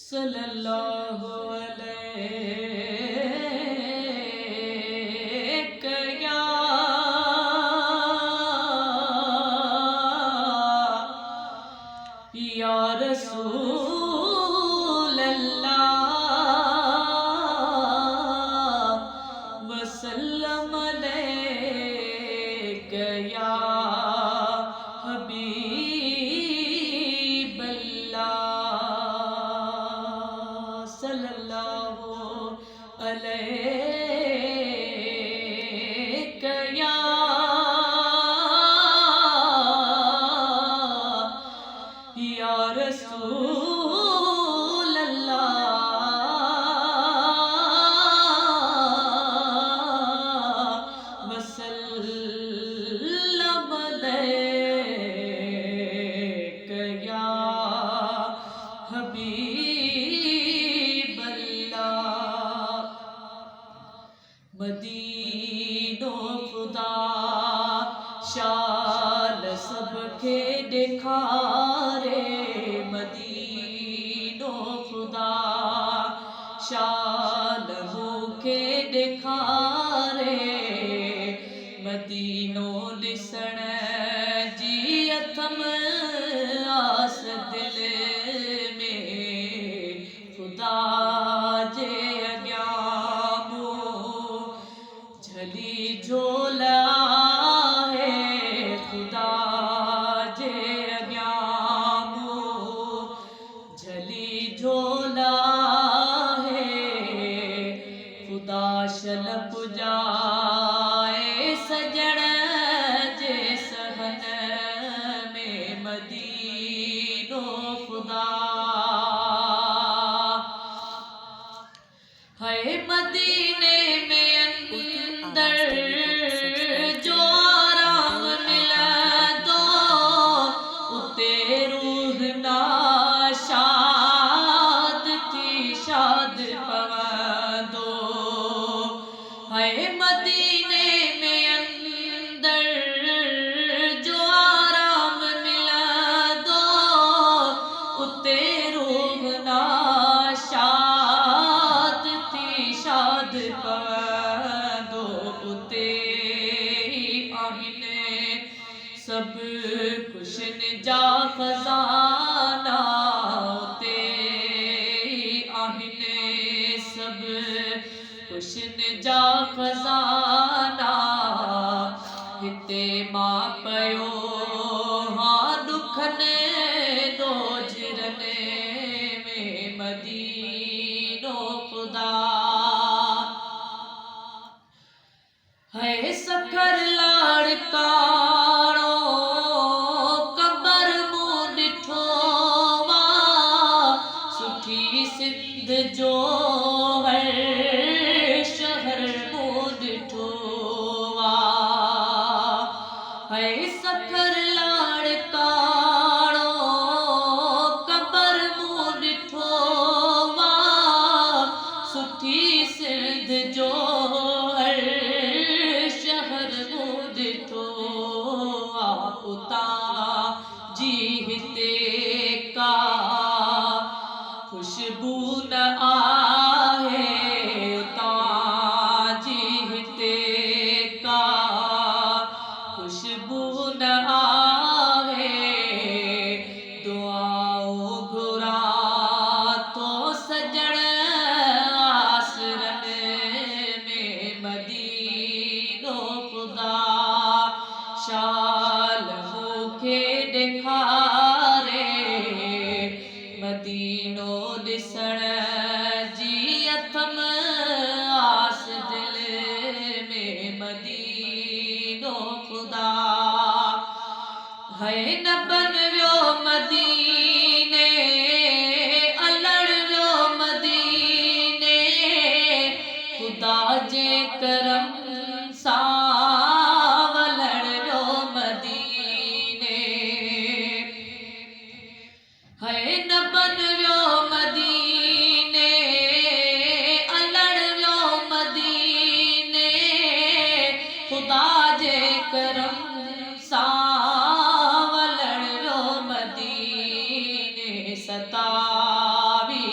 सल्लल्लाहु अलैहि या रसूल अल्लाह वसल्लम अलैका या हबीब अल्लाह सल्लल्लाहु अलैका या रसूल अल्लाह वसल्लम अलैका या हबीब अल्लाह। मदीनो खुदा शान सबके दिखारे, मदीनो खुदा शान मुखे दिखारे, मदीनो दिसण जी अथम आस दिल में, खुदा जे अॻियां मूं झली झोला है, खुदा जे अॻियां मूं झली झोला है, खुदा शल पुजाए सजण जे सहन में, मदीनो खुदा है। मदीने में अंदर जो आराम मिला दो, उते रूह नाशाद थी शाद पवंदो है। मदीने में अंदर जो आराम मिला दो, उते रूह नाशाद थी शाद पवंदो, उते आहिनि सब खुशन जा खजाना, उते आहिनि सब खुशन जा खजाना, हिते मां पयो हाँ दुखनि दोजरनि में, मदीनो खुदा है। सखर लाड़काणो कबर मूं ॾिठो वा, सुठी सिंध जो हर शहर मूं ॾिठो वा है। सखर लाड़काणो कबर मूं ॾिठो वा, सुठी सिंध जो हर शहर मूं ॾिठो आ, उतां जी हिते का खुशबू न आहे, उतां जी हिते का खुशबू न आहे, दुआऊं घुरां थो सजण आसरन में, मदीनो खुदा शाल मुखे ॾेखारे, मदीनो ॾिसण जी अथम आस दिल में, मदीनो खुदा है। न बन वियो मदीने अलड़ वियो मदीने, खुदा जे करम सां वलड़ वियो मदीने है। न बन वियो मदीने अलड़ वियो मदीने, खुदा जे करम सां वलड़ वियो मदीने, सतावी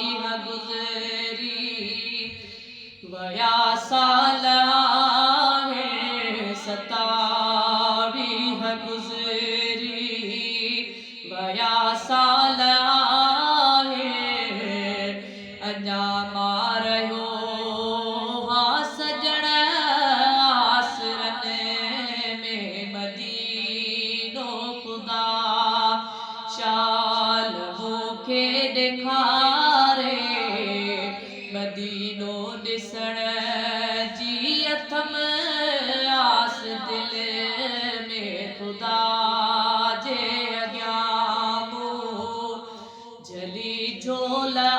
खे ॾेखारे मदीनो ॾिसण जी अथम आस दिल में खुदा जे अॻियां मूं जली झोला